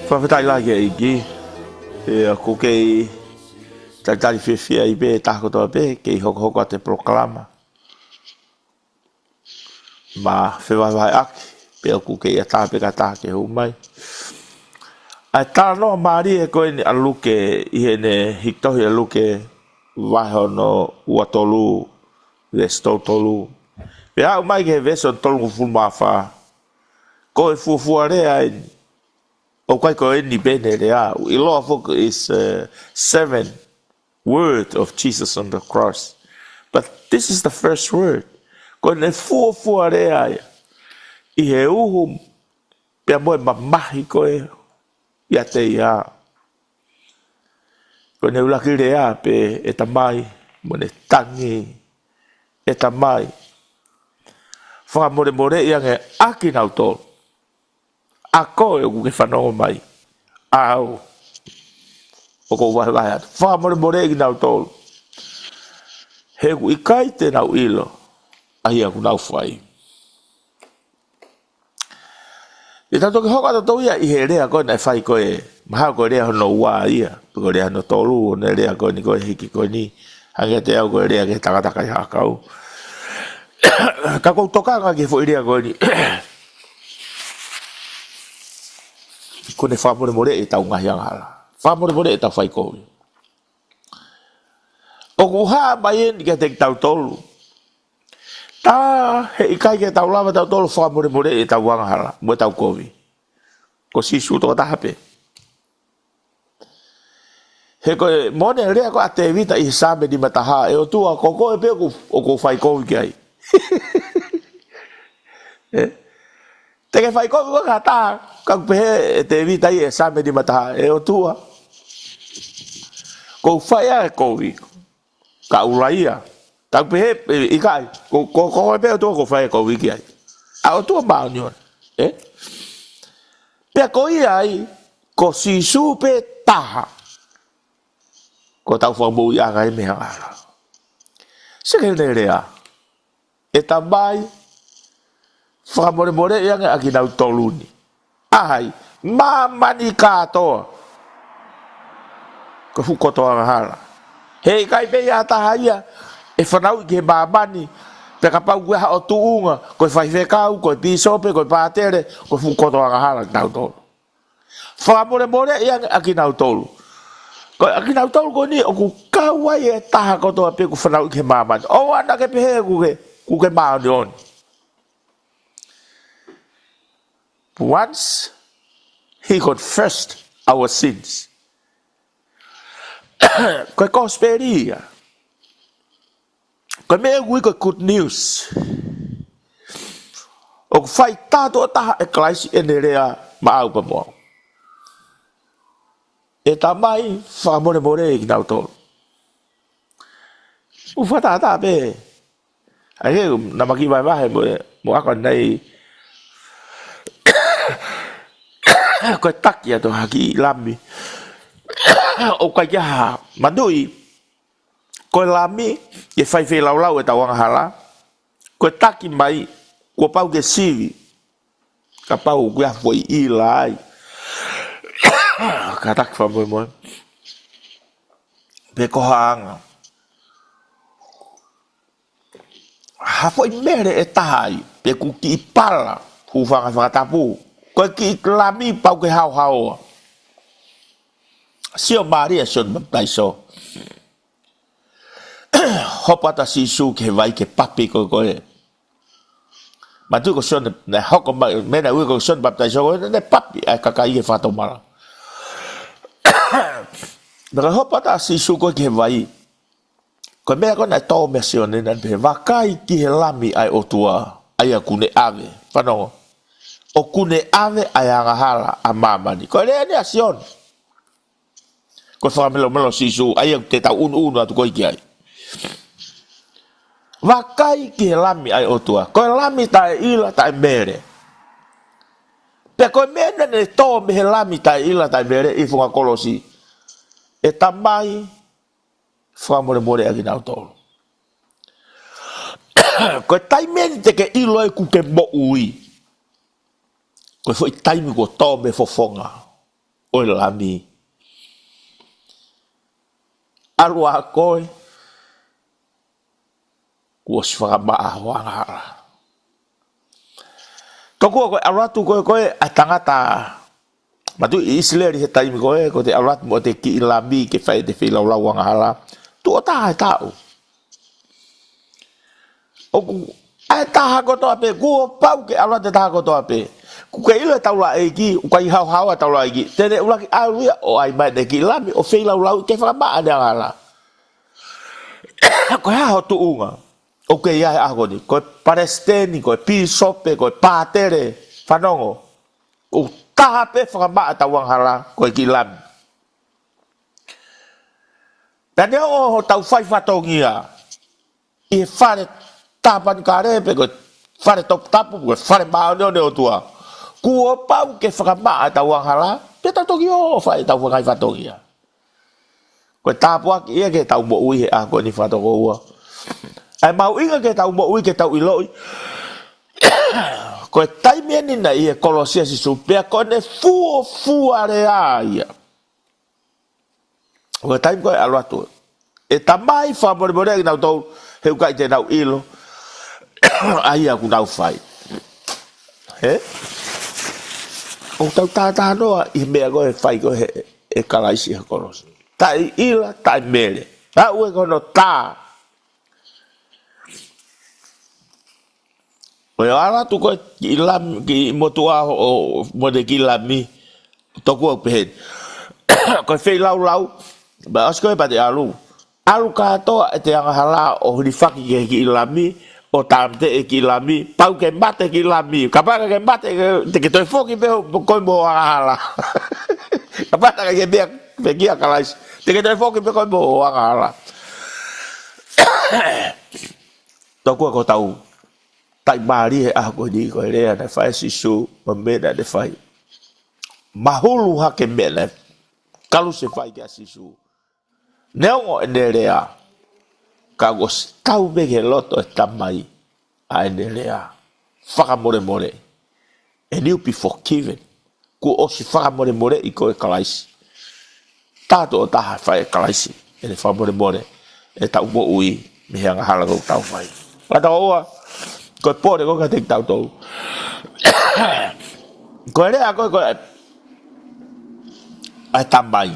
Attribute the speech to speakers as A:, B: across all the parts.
A: Whawhetai la ke iki, ko kei tari whiwhia I be takotoa be, kei hoko te proklama. Ma whewawai aki, pe o kei atape ka tā ke humai. Ai tā noa maari e koe ni aluke, ihe ne hiktohi aluke, waho no ua tolu, vesto tolu. Pe au mai ke veso tolu ngufulmawha, koe fuafua rea e, o kai koe ni bene rea. Iloa fuku is 7 word of Jesus on the cross. But this is the first word. Koe ne fuafua rea e, I he uhu, pia moe mamahi koe, ia te ia. Koe ne ulaki rea pe e tamai, mo ne tangi, e tamai. Whakamore more ia nge aki nau tō. A koe o kuke whanongo mai. Au. O ko wahe wahe atu. Whakamore more i nau tō. He ku ikai te nau ilo. Ahi aku nau whai. I tato ke hoka tato ia I he rea koe nai whai koe. Maha koe rea hono ua ia. Koe rea hono tōru. Ne rea koe ni koe hiki koe ni. Hange te au koe rea ke takataka I hakau. Ka kou tokanga ke fo rea koe ni. Kone whamore more e tau ngahi angala. Whamore more e tau whai koe. O kuha mai en ke te tau tolu. Ta he ikai ke tau lava tau tolu whamore more e tau angala. Mo tau koe. Ko sisu toka tahape. He koe mone rea ko a te vita I same di mataha. E o tua ko koe pe o ko whai koe ki ai. Te ke whai koe ko kata. Kau pehe te vita I same di mataha. E o tua. Ko whai a koe. Ka ulaia. Kau pehe ikai. Ko koe pe o tua ko whai a koe ki ai. A o tua mao nion. Pea koe ai. Ko sisu pe taha. Ko tau whambu I anga I mea ngara. Seke ne rea. E tamai. Whakamore more I anga aki nau toluni. Ahai. Mamani katoa. Ko fukoto anga hala. Hei kai pe ia taha ia. E whanau I ke mamani. Pe ka pau kueha o tuunga. Koe whaiwhekau. Koe pisope. Koe pātere. Ko fukoto anga hala nau tolu. Whakamore more I anga aki nau tolu. Ko aki nau tolu ko ni o ku kawai e taha kotoa pe ku whanau I ke mamani. O ana ke pehe ku ke maoni on. Once he confessed our sins. Ko prosperia. Ko me ui ko good news. O ku whai tātua taha e klaisi e nerea maau pa moa. E tamai whamore more I nau tolu. Uwhatata pe. Ai he namaki vai wahe mo ako nei. Koe taki ato haki lami. O kai kia mandui. Koe lami. Ke whaiwhi laulau e tawanga hala. Koe taki mai. Kua pau ke sivi. Ka pau kia fwoi I lai. Ka taki whamoe moe. Pe koha anga. Hafoi mere e tahai. Pe kuki I pala. Hufanga whakatapu. Koe ki lami pau ke hau hau. Sio Maria son baptaiso. Hopata sisu ke vai ke papi koe. Matu ko son ne hoko mena ui ko son baptaiso koe ne papi ai kakai ke whatomara. Naka hopata sisu koe ke vai. Koe mea koe nai tō mea sio nena pe wakai ki he lami ai o tua ai a kune ave. Whanongo. O kune ave ai angahala a mamani. Koe rea ni a sion. Koe whakamelo sisu ai a te tau unu atu koe ki ai. Wakai ki he lami ai o tua. Koe lami tae ila tae mere. Pea koe mena ne tō me he lami tae ila tae mere I funga kolosi. E tamai whamore more aki nau tolu. Koe taimeni te ke ilo e kuke mo ui. Koe foi taimi ko tō me fofonga. o lami. Alua koe, kua si whakamaa wangara. Toko koe alatu koe a tangata. Matu Israeli he taimi koe ko te alatu mo te ki lami ke whai te whilau lau wangara. Tu o taha e tau. Oku ai taha kotoa pe, kua pau ke alatu taha kotoa pe. Kuka ilo taula eki, uka i hau taula eki. Tene ulaki aluia o ai mai te ki lami o whilau lau ke whakamaa ne angara. Koe haho tu unga. O ke ia e ahoni. Koe Palestini, koe Pisope, koe Pātere, whanongo. O taha pe whakamaa tauanghala koe ki lami. Tane o tau whai whatongia. I he whare tāpani kārepe, koe whare tapu, koe whare maoneo o tua. Kua pau ke whakamaa tauanghala, pe tau toki o whai tau whakai whatongia. Koe tāpuaki ia ke tau mo ui he a koe ni whatoko ua. Ai mau inga ke tau mo ui ke tau iloi. Koe taimia ni na ia kolosia si supea koe ne fua rea ia. Koe taim koe aluatu. E tamai wha more ki nau tau heu kai te nau ilo. Ai aku nau whai. He? O tau tātā noa i mea koe whai koe e kalaisi ha kolosi. Tai ila, tai mele. Ta ue kono tā. Oe ala tu koe ki lami, ki motua o mode ki lami. Toku au pehen. Koe whei lau. Ba as koe pate alu. Alu katoa e te angahala o hurifaki ke ki lami. O tamte e ki lami. Pau ke mate ki lami. Kapaka ke mate te ke toi foki peho koe mo angahala. Kapaka ke bea pekia kalais. Te ke toi foki peho koe mo angahala. Toku ako tau. Tai mari he ako di ko rea na fai sisu mamena de fai mahulu hake mena kalu se fai ke sisu neo ene rea kagos tau bege loto tamai a ene rea faka more and you be forgiven ku o si faka more i ko kalaisi tato o taha fai kalaisi ene fa more e tau mo ui me hanga hala ko tau fai kata oa koe pore koe ka te tau tau. Koe rea koe ai tamai.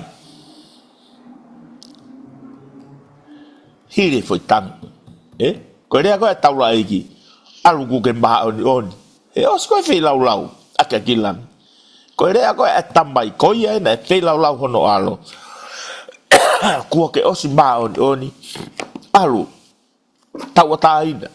A: Hiri foi tang. Koe rea koe tau la eki. Alu kuke maha oni. Os koe whi lau. Aka kilan. Koe rea koe ai tamai. Koe ia ena whi lau hono alo. Kua ke osi maha oni. Alu. Tau o tā ina.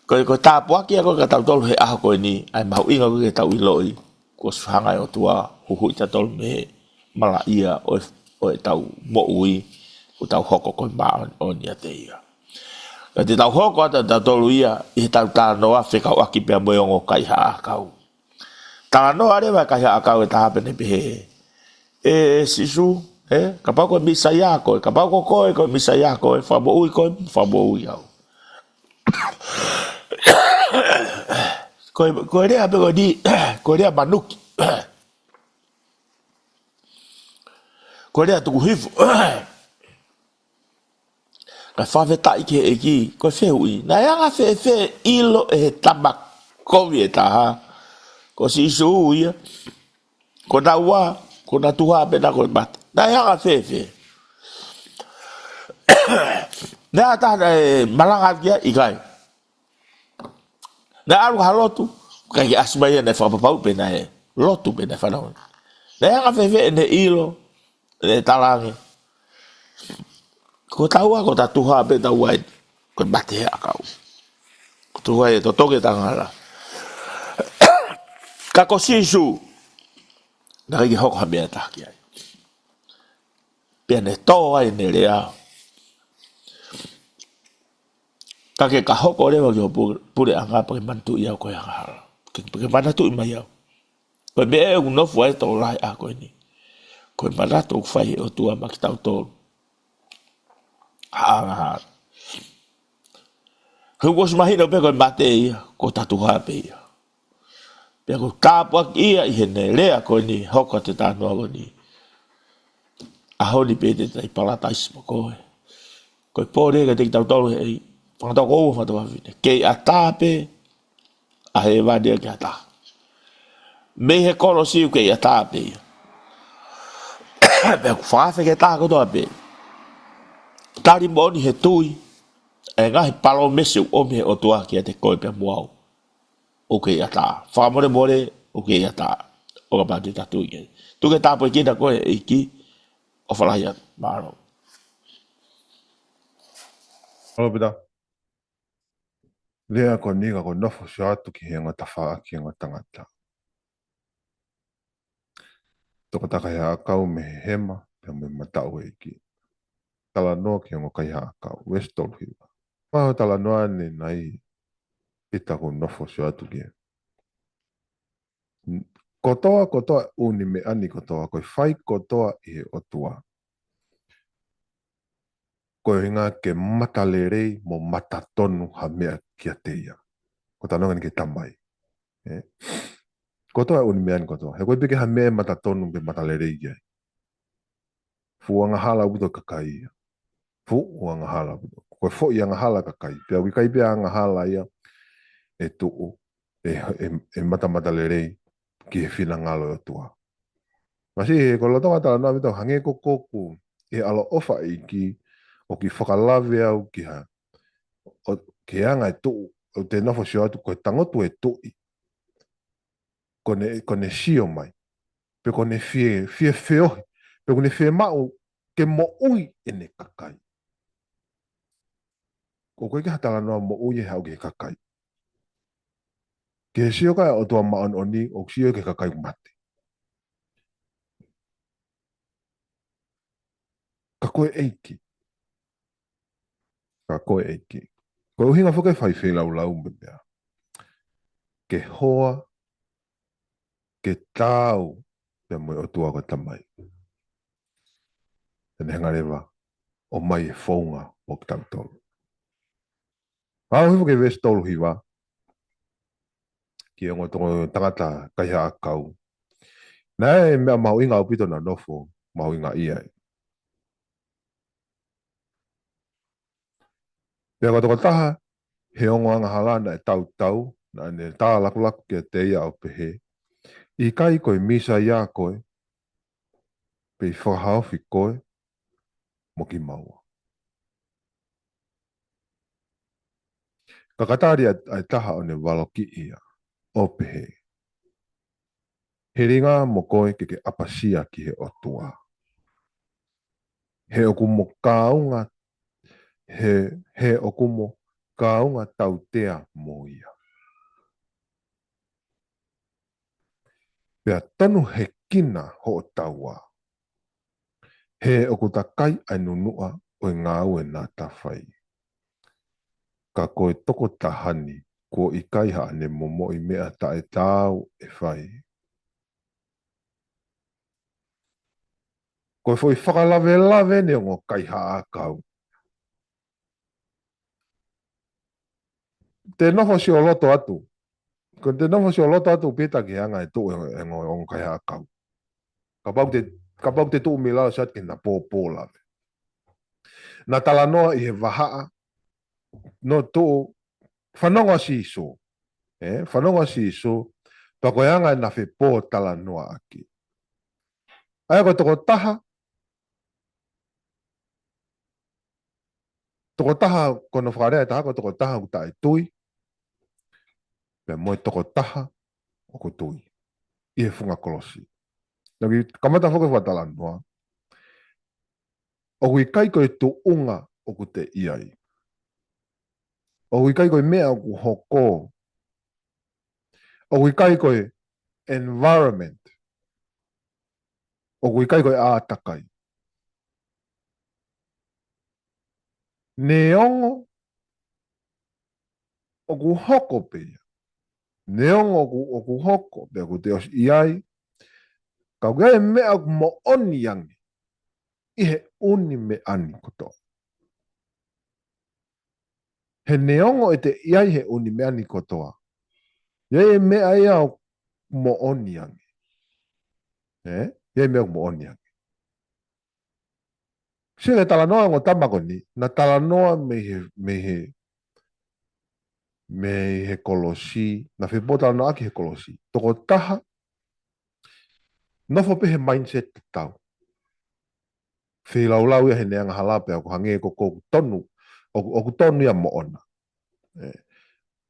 A: Koe tāpuaki a koe ka tau tolu he aho koe ni. Ai mahu inga koe ke tau iloi. Ko hangai o tua huhui ta tolu me mala ia o e tau mo ui. O tau hoko koe maa o ni a te ia. Ka te tau hoko ata tau tolu ia. I he tau tā noa whekau aki pia moiongo kai haa kau. Tā noa rewa kai haa kau e tā hapene pehe. Sisu. Ka pau koe misa ia koe. Ka pau koe misa ia koe. Whamo ui koe. Whamo ui au. Koe rea pe koe di, koe rea manuki. Koe rea tuku hifu. Ka whawhe tai ke e ki, koe whehui. Nā anga whe ilo e he tama kovi e taha. Ko si isu uia. Ko nā ua, ko nā tuha pe nā koe mate. Nā anga whe. Nā tāna e malanga kia i kai. Nā aru halotu, kai ki asmai ne whapapau pe nā e lotu pe nā whanau. Nā anga whe ne ilo, ne talangi. Ko taua ko ta tuha pe taua e ko mate he akau. Ko tuha e to toke tangala. Ka ko sisu, nā ki hoko hamea taki ai. Pea ne toa e ne rea. Ka ke ka hoko rewa ki ho pure anga pa ke mantu iau koe anga hala. Ke manatu ima iau. Koe me e unofu ai tau lai a koe ni. Koe manatu whai o tua ma ki tau tolu. Anga hala. Hau kosu mahina pe koe mate ia, ko tatu hape ia. Pea ko tāpua ia i hene lea ko ni hoko te tānoa ko ni. A honi pe te tai palatais mo koe. Koe pōre ka te ki tau tolu hei. Whakatau ko ua whakatau hawhine. Kei a tāpe a he wādia ki a tā. Me he koro siu kei a tāpe ia. Pea ku whawhe ke tā kotoa pe. Tari moni he tui. E ngahi palo mese u omi he o tua ki a te koe pea muau. O kei a tā. Whakamore more o kei a tā. O ka pāti tatu i kei. Tu ke tāpo i kina koe e ki. O whalahi atu. Maro.
B: Alo pita. Lea ko niga ko nofo si atu ki he ngata wha ki he ngata ngata. Toko taka he akau me he hema, pia me matau e ki. Tala noa ki he kai ha akau, Westall hiwa. Maho tala noa ni nai ita ko nofo si atu ki he. Kotoa uni me ani kotoa, koe whai kotoa i he otua. Koe hinga ke matalerei mo matatonu ha mea kia teia. Ko tanonga ni ke tamai. Kotoa uni me ani kotoa. He koe peke ha mea matatonu pe matalerei kia. Fuanga hala uto kakai. Fuanga hala uto. Koe fo i anga hala kakai. Pea wikai pea anga hala ia e tuu. E matalerei ki he whina ngalo o tua. Masi ko lotonga tala noa mito hange ko koku e alo ofa i ki o ki whakalave au ki ha o ke anga e tuu o te nofo si atu koe tangotu e tui kone sio mai pe kone fie feohi pe kone fie mau ke mo ui e ne kakai ko koe ke hatala noa mo ui e hau ke kakai ke sio kai o tua maon oni o sio ke kakai mate ka koe eiki ka koe eiki ko uhinga whuke whai whelau lau mbea ke hoa ke tau te moe o tua ko tamai e ne hangarewa o mai e whaunga o ki tau tolu hifu ke vesi tolu hiwa ki e ngoto tangata kaiha akau nai mea mahu inga o pito na nofo mahu inga ia pea koto taha he ongo anga halana e tau na ne tā laku ke te ia o pehe i kai koe misa ia koe pe i whakahawhi koe mo ki maua ka katari ai taha o ne walo ki ia o pehe he ringa mo koe ke apasia ki he otua he oku mo kaunga he oku mo kaunga tautea mo ia pea tonu he kina ho o taua he oku takai ai nunua o ngā ue nā tawhai ka koe toko tahani ko i kai ha ne momo i mea ta e tau e whai. Koe foi whakalave ne o kai ha a kau. Te nofo si o loto atu. Ko te nofo si o loto atu pita ki anga e tu e ngō kai ha a kau. Ka pau te tu mi lao sat ki na pō lave. Na tala noa i he wahaa no tu whanonga si so. Whanonga si so. Pa koe anga na whi pō tala noa aki. Ai ko toko taha. Toko taha kono whakarea taha ko toko taha ku tae tui. Pea moe toko taha o ko tui. I he whunga kolosi. Naki kamata whoka whatala noa. O kui kai koe tu unga o ku te iai. O kui kai koe mea o ku hoko. O kui kai koe environment. O kui kai koe ātakai. Neongo o ku hoko pia. Neongo o ku hoko pia ku te os iai. Kau kai mea ku mo oni yangi. I he uni me ani koto. He neongo e te iai he uni me ani kotoa. Ia e mea ia o mo oni ang. Ia mea mo oni ang. Sile tala noa ngo tamako ni, na tala noa me he kolosi, na whipo tala noa ki he kolosi. Toko taha, nofo pe he mindset tau. Whilau ia he neanga halape, ako hange ko tonu, o tonu ia mo ona.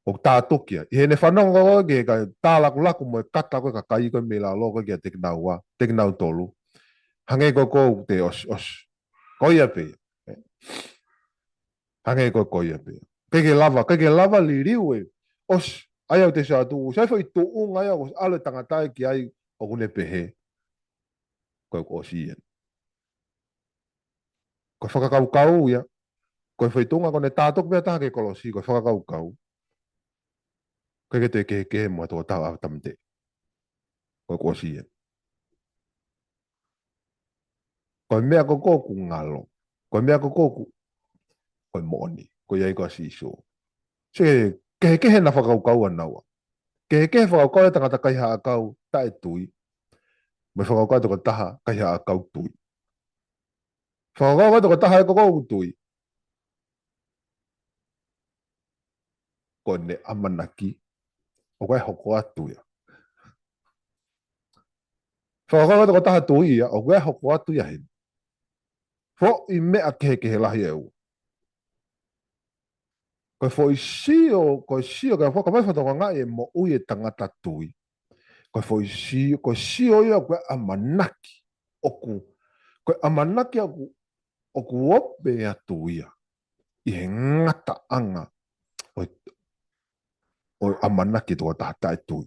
B: O tātokia. I he ne whanonga o ke ka tālaku laku mo e kata koe ka kai koe me la loko ke a te nau tolu. Hange ko te os. Koia pe. Hange koia pe. Keke lava li riu e. Os. Ai au te sa tu. Sai foi tu un ai au ale tangatai ki ai o kune pehe. Koe ko osien. Koe whakakau ia. Koe foi tunga kone tātok mea taha ke kolosi. Koe whakakau. Keke te kehe mo ato tau au tamte. Koe ko osien. Koe mea ko ku ngalo. Koe mea ko koe mooni. Koe iai ko asiso. Se kehe na whakaukau anaua. Kehe whakaukau e tangata kai haa kau tae tui. Me whakaukau toko taha kai haa kau tui. Whakaukau toko taha e koko tui. Ko ne amanaki. O kai hoko atu ia. Whakaukau toko taha tui ia. O kai hoko atu ia hen. Fo i mea kehe lahi eu. Koe foi sio kai whakamai whataka ngai e mo ui e tangata tui. Koe sio ia koe amanaki. Koe amanaki oku ope atu ia. I he ngata anga o amanaki tō taha tui.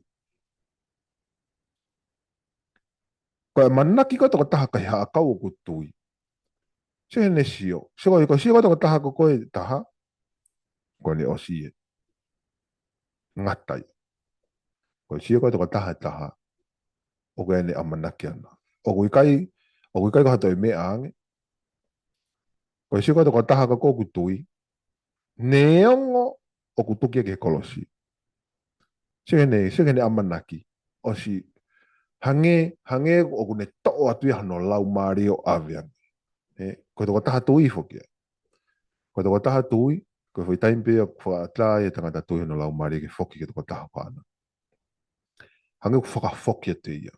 B: Koe amanaki ko tō taha kai haa kau oku tui. Se he ne sio. Se koe sio ko tō taha ko koe taha. Koe ne osi e. Ngatai. Koe sio ko tō taha. O koe ne amanaki ana. O koe kai ko hato e mea ange. Koe sio ko tō taha ko koku tui. Neongo oku tukia ke kolosi. Se ne amanaki. Osi hange oku ne to'o atu ia hano lau maari o avian. Koe toko taha tui fokia. Koe toko taha tui, koe foi taimpe o whaatla e tangata tui hano lau maari ke foki ke toko taha whaana. Hange ku whakafoki atu ia.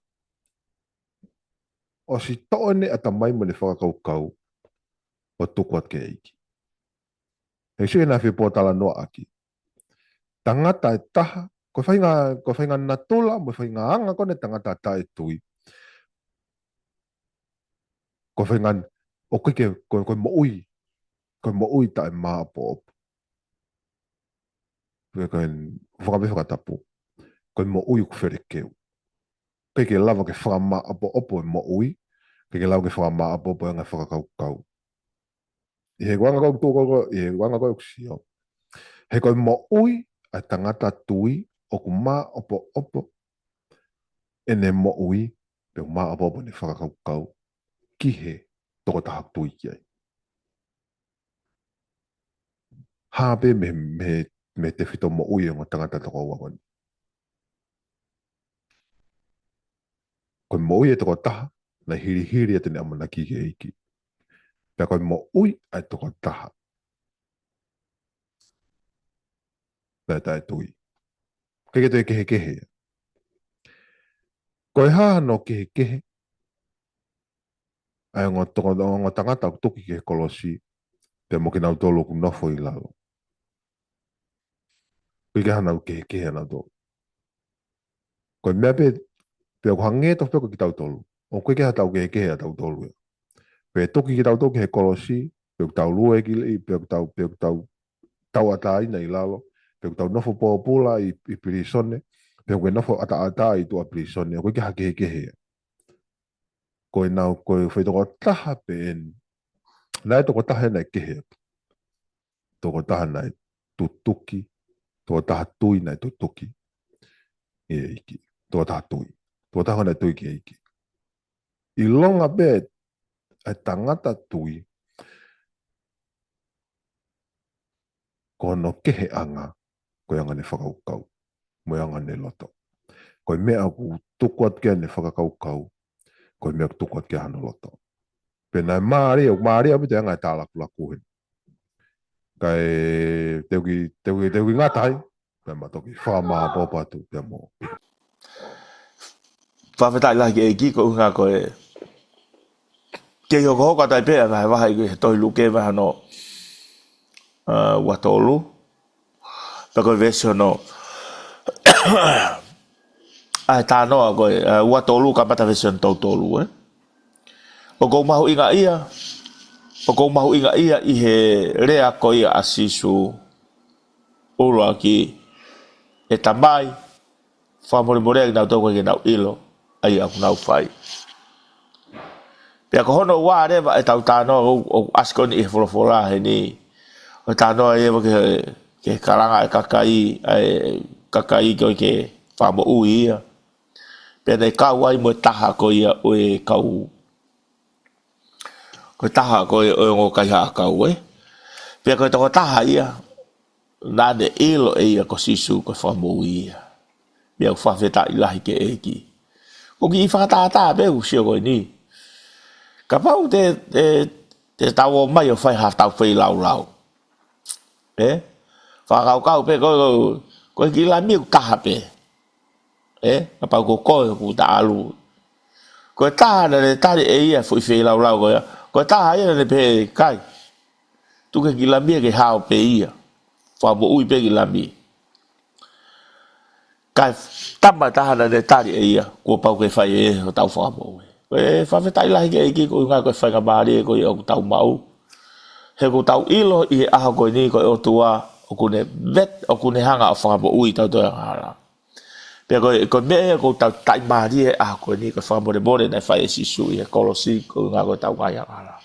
B: Osi to'o ne ata mai mo ne whakakau o tuku at ke eiki. He se na whipo tala noa aki. Tangata e taha, ko whainga natula, mo whainga anga kone tangata tae tui. Ko whainga, o koe mo ui tae maa po opo. Koe whakabe whakatapu. Koe mo ui ku where keu. Ke lava ke whakamaa opo e mo ui, ke lava ke whakamaa opo e ngai whakakau. I he wanga kau tōkoko, i he wanga kau kusio. He koe mo ui, a tangata tui, oku maa opo, ene mo ui, pe maa opo ne whakakau, ki he toko taha tui ki ai. Hāpe me te whito mo ui o tangata toko wakoni. Koe mo ui e toko taha, na hiri e tene amanaki ke eiki. Pea koe mo ui e toko taha. Pea tae tui. Keke te kehe. Koe haha no kehe. Ai ngō tangata o toki ke kolosi, pea mo ke nau tolo ku nofo i lalo. Koe hana o kehe nau tolo. Koe mea pea ku hange to peko ki tau tolu. O koe keha tau kehe a tau tolu. Pea toki ki tau toki he kolosi, pea ku tau lua ki li, pea ku tau ata ina i lalo, pea ku tau nofo pōpula i pirisone, pea ku nofo ata i tua pirisone, koe keha kehe. Koe nau koe whaitoko taha pe en. Nai toko taha nai kehe. Toko taha nai tutuki, toko taha tui nai tutuki. E iki. Toko taha tui. Toko taha nai tui ki e iki. I longa pe e tangata tui. Ko no kehe anga. Koe anga ne whakaukau. Moe anga ne loto. Koe mea ku tuku at kia ne whakakaukau. Koe mea ku tuku at kia hanoloto. Pena maari au te angai tālaku laku hen. Kai teuki ngatai. Pea matoki whamaa popatu pea mo.
A: Whawhetai lahi e ki ko unga koe. Ke hoko hoka tai pēa vai wahai koe tohi luke vai no watolu. Pea koe vesi no ai tā noa koe watolu ka mata vesi no tautolu O kou mahu inga ia. O kou mahu inga ia i he rea ko ia asisu ura ki e tamai. Whamore more ki nau tau koe ki nau ilo. Ai aku nau whai. Pea ko hono wā rewa e tau tānoa o askoni i he wholawhola he ni. O tānoa e ewa ke karanga e kakai koe ke whamo ui ia. Pea nei kau ai mo taha ko ia o e kau. Ko taha ko e o kai ha kau Pea ko toko taha ia. Nane ilo e ia ko sisu ko whamo ui ia. Pea ku whawheta ilahi ke eki. Ko ki i whakatata peu sio koe ni. Ka pau te tau o mai o whai ha tau whai lau. Whakau pe koe ki la miu kaha pe. Ka pau ko koe ku ta alu. Koe taha na le tari e ia whai lau koe. Koe taha ia na le pe kai. Tuke ki la miu ke hao pe ia. Whamo ui pe ki la miu. Kai tama taha na le tari e ia. Kua pau ke whai e o tau whamo ui. Koe whawhetai lahi ke eki koe ngā koe whainga maari e koe o tau mau. He ko tau ilo i e aha koe ni koe o tua o kune vet o kune hanga o whakamo ui tau toi ngāra. Pea koe mea koe tau tai maari e aha koe ni koe whakamore more nei whai e sisu i e kolosi koe ngā koe tau ngai ngāra.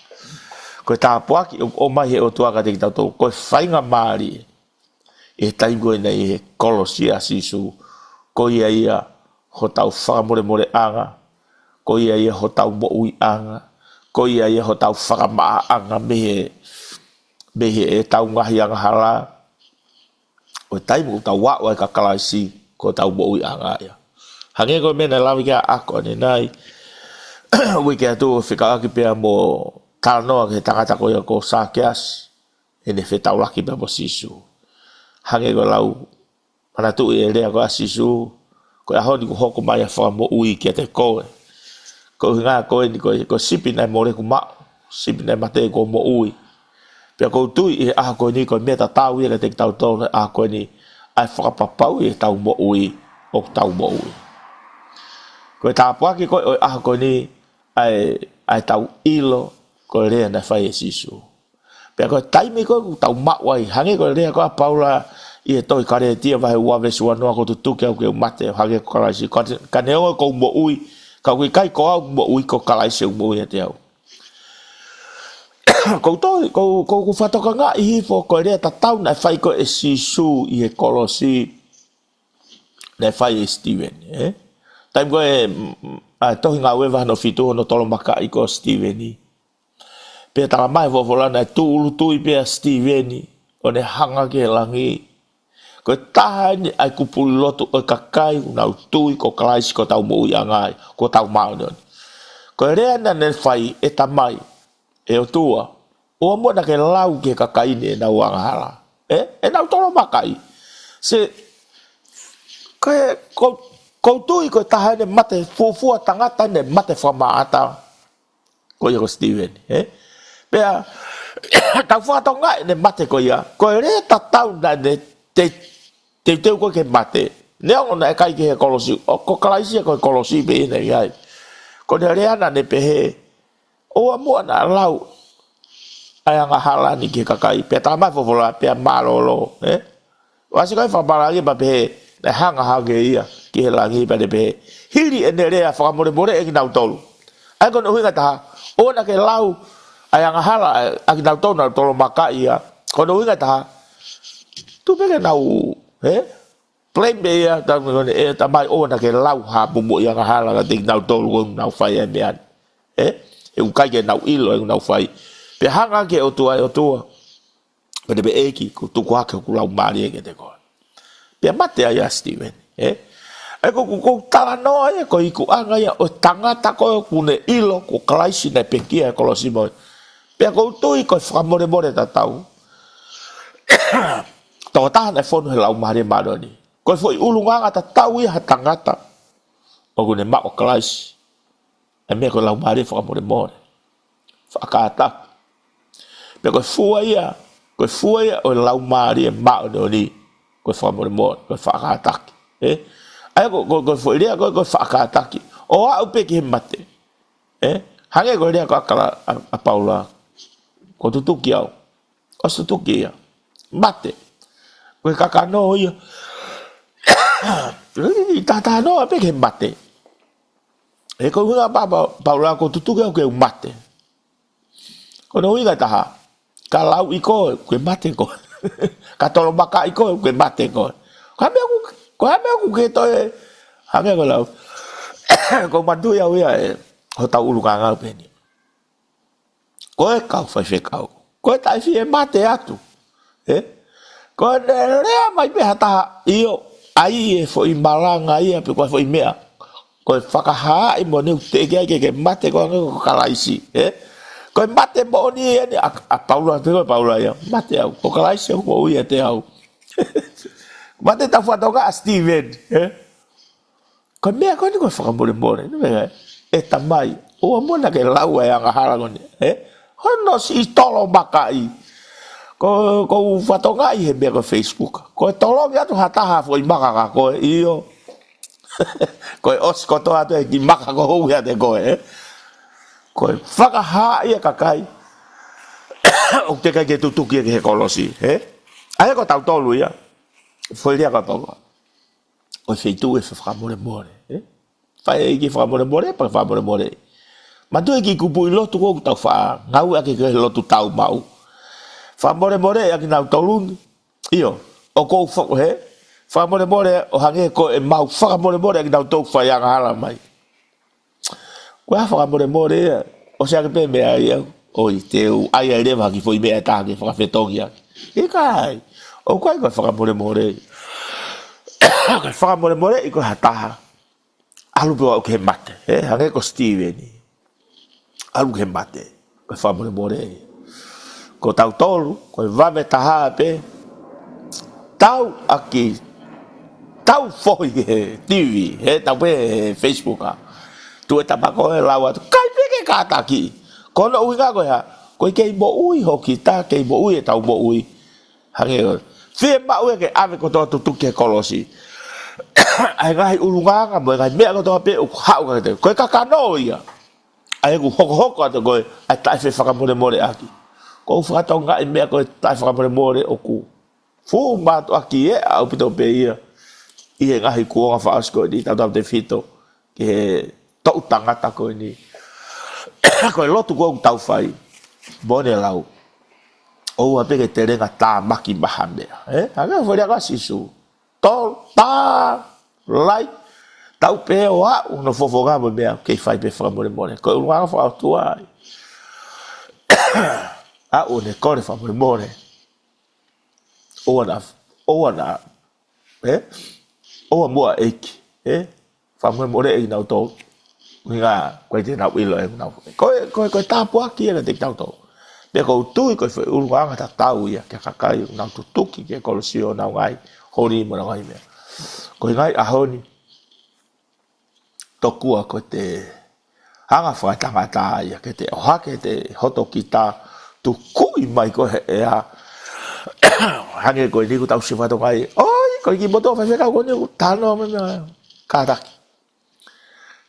A: Koe tā puaki o mai he o tua ka teki tau tau koe whainga maari e tai koe nei he kolosi a sisu koe ia ho tau whakamore more anga. Ko ia ho tau mo ui anga. Ko ia ho tau whakamaa anga mehe e tau ngahi anga hala. O taimu tau wawa e kakalaisi ko tau mo ui anga ia. Hange koe mena lawi kia ako ane nai. Ui kia tu whikaaki pia mo talanoa ke tangata ko ia ko sākeas. E ne whetau laki pia mo sisu. Hange koe lau mana tu e rea ko a sisu. Ko ahoni ko hoko mai a whakamo ui kia te koe. Ko ngā koe ni ko sipi nai more ku mao. Sipi nai mate ko mo ui. Pea ko tui i aha koe ni ko mea ta tau ia ka te tau tau aha koe ni ai whakapapau i tau mo ui o tau mo ui. Koe tā puaki koe o aha koe ni ai tau ilo koe rea na whai e sisu. Pea koe taimi koe ku tau mawai. Hange koe rea koe a paula i e toi kare tia vahe uawe sua noa ko tutuke au ke mate. Hange koe karaisi. Ka neonga ko mo ui. Ka kui kai ko au mo ui ko kalaise mo ui te au. Ko toi ko whatoka ngā i hifo ko rea ta tau nai whai ko e sisu i e kolosi nai whai e Steven. Taim ko e tohi ngā wewa no fitu hono tolo maka i ko Steven i. Pea tala mai fofola nai tu ulu tui pea Steven i. O ne hanga ke langi. Ko taha ni ai kupuli lotu o kakai unau tui ko kalaisi ko tau mo ui angai ko tau maudon. Ko rea na ne whai e tamai e o tua. O mua na ke lau ke kakai ni e nau angahara. E nau tolo makai. Se ko tui ko taha ne mate fufua tangata ne mate whamaata. Ko ia ko Steven. Pea tau whatonga ne mate ko ia. Ko rea ta tau na ne te teu ko ke mate. Neo na e kai ke he kolosi. O ko kalaisi ko kolosi pe ina iai. Ko ne reana ne pehe. O mua na lau. Ai anga hala ni ke kakai. Pea tamai fofola pea marolo. Wasi kai whaparagi pa pehe. Ne hanga hage ia. Ki he langi pa ne pehe. Hiri e ne rea whakamore more e ki nau tolu. Ai kono huinga taha. O na ke lau. Ai anga hala. A ki nau tolu na tolo maka ia. Kono huinga taha. Tu peke nau. Plain be ia ta mai o na ke lau ha bumu ia nga hala ka ting nau tolu nau fai e mean. E ukai ke nau ilo e nau fai. Pe hanga ke o tua. Pe be eki ku tu kwa ke ku lau mari e ke te koa. Pe mate ia Steven. e ko tala no e ko iku anga ia o tangata ko kune ilo ko klaisi na pekia ko lo simo pe ko tu ko famore more ta tau to ta na fonu he lau mare maroni ko foi ulunga ta tau ia tangata o kune ma o klaisi e me ko lau mare famore more fa kata pe ko fuia o lau mare ma o ni ko famore more ko fa kata ai ko foi dia ko fa kata o a pe ki mate hange ko dia ko akala a Paula ko tutuki au o tutuki mate ko kakano ia tata no pe ki mate e ko nga Paula ko tutuki au ke mate ko no ia ta kalau iko ko mate ko ka tolo baka iko ko mate ko ko ke to hange ko lau ko bantu ya ia ho tau ulunga nga pe ni ko e kau fai fe kau ko e tai fi e mate atu ko ne rea mai pe hata io ai e fo i malanga ia pe ko fo i mea ko e whakaha i mo neu te ke mate ko ko kalaisi ko e mate mo ni a Paula te ko Paula ia mate au ko kalaisi ko ia te au mate ta fatonga a Steven ko mea ko ni ko whakamore no e tamai o mona ke lau e anga hala ngone hono si tolo makai ko fatonga i he ko Facebook ko tolo ya tu hataha foi maka ko io ko os ko to atu ki maka ko ho ya de ko ko faka ia kakai o te kai ke tutuki ke kolosi ai ko tau tolu ia foi dia ko to o feitu e whakamore fai ki whakamore pa whakamore ma tu ki kupu i lotu ko tau wha ngau ake ke lotu tau mau whakamore ake nau tolun io o ko whakamore o hange ko e mau whakamore ake nau tau wha ianga hala mai ko whakamore o se ake pe mea ia o i te u ai ai rewa ki foi mea tāke whakawhetongi ake kai o kai ko whakamore whakamore i ko hataha alu pe o ke mate hange ko Steven alu ke mate ko whakamore ko tau tolu ko vame taha pe tau aki tau foi TV tau pe Facebook tu e tapako e lawa kai pe ke kata ki ko no uinga ko ya ko ke bo ui ho kita ke bo ui tau bo ui hange fe ba ue ke ave ko to tu ke kolosi ai ngai ulunga mo ngai me ko to pe u hau ka te ko ka no ia ai ku hoko to ko ai tai fe whakamore aki ko whakatonga i mea ko tai whakamore o ku fu ma to aki au pito pe ia i he ngahi kuonga whaasko ni tau te fito ke tau tangata ko ni ko lotu ko tau fai bone lau o a pe ke te renga tā maki mahame hanga foi aga sisu tol ta lai tau pe o a no fofoga mo mea ke fai pe whakamore ko unga fa tua a o ne kore whakamore o ana o mua eki whakamore e nau tō nga koe te nau ilo e nau koe tāpua ki e na te tau tō me ko tui koe whai urunga ta tau ia ke kakai nau tutuki ke kolosio nau ngai hori mo na ngai mea koe ngai ahoni tokua ko te hanga whaitangata ia ke te ohake te hoto ki tā tu kui mai ko he a hange koe niku tau si whato ngai oi koe ki moto whawhekau koe niku tāno mena kātaki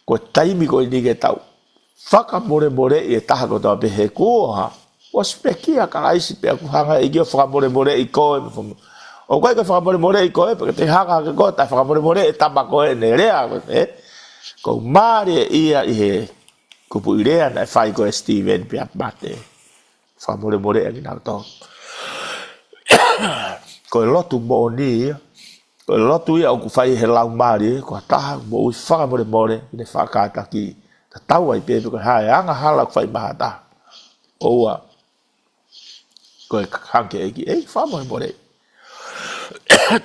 A: ko taimi koe nike tau whakamore i e taha ko tau pehe kuoha o spekia ka aisi pe aku hanga i kio whakamore i koe o koe ko whakamore i koe pe te hanga ke koe ta whakamore i tama koe ne rea ko maare ia i he kupu i rea na whai koe Steven pe apate whakamore i nau tau ko lotu mo ni ko lotu ia o ku whai he lau maare ko taha mo ui whakamore i ne whakata ki ta tau ai pe ko hae anga hala ku whai mahata oua ko hanke eki whakamore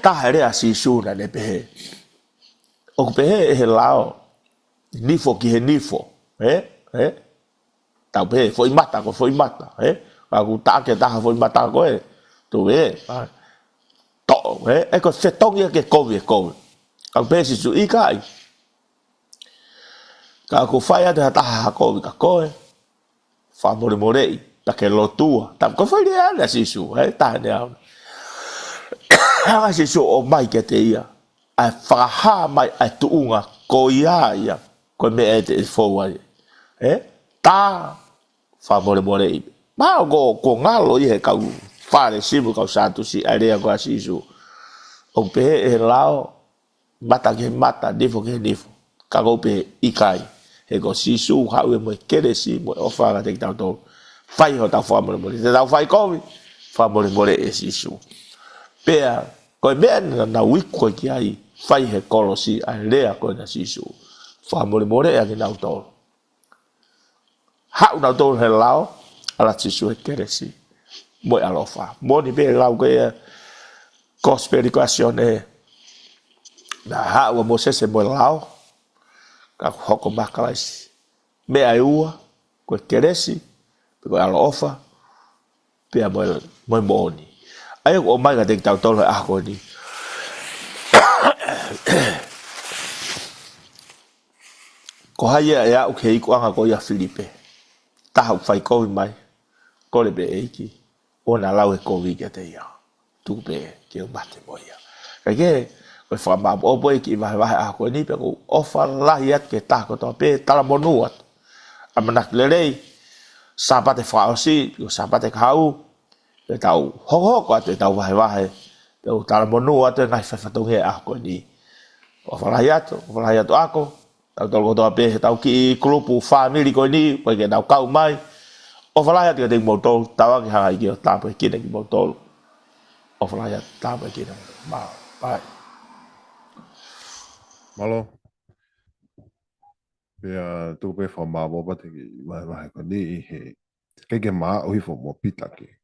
A: taha rea si suna ne pehe o pe he lao nifo ki he nifo tau pe foi mata ko foi mata a ku ta ke ta foi mata ko tu ve to e ko se tong ye ke ko a pe si su i kai ka ku fai ata ta ko fa more ta ke lo tua ta ko fai dia si su ta ne ha si su o mai ke te ia a fa ha mai a tuunga ko ia ko me e te fo wa ta fa more ma go ngalo i he kau fa le simu kau satu si area ko si su o pe e lao mata ke mata defo ke defo ka go pe ikai he go si su ha we mo kere si mo o fa ga te tau to fai ho ta fa more te tau fai ko fa more e si su pe ko ben na wiko ki ai fai he kolosi a lea ko na si su fa more e na to ha una to he lao ala si su e kere si mo alofa mo ni be lao ko gospelicazione na ha o mo se mo lao ka hoko makalais me aiua ko keresi ko alofa pe mo moni ai o mai ga te tau tolo a ko ni ko haia ya o ke ko anga ko ya Filipe ta ha fai ko mai ko le be iki ona lau e ko vi ke te ia tu be ke o mate mo ia ke ko fa ba o boy ki va a ko ni pe ko ofa la yat ke ta ko to pe tala monuat amanak lelei sapate fa osi ko sapate kau te tau ho ko te tau vai te tala monuat te ngai fa to he a ko ni ofa la yat ako tau to to pe tau ki grupo family ko ni ko ke tau kau mai ofa la yat ke te moto tau ki ha ki ta pe ki ni moto ofa la yat ta pe ki ma pai
B: Malo. Pea tu pe fa ma bo pate ki vai ko ni he. Ke ma o hi fo mo pita ke.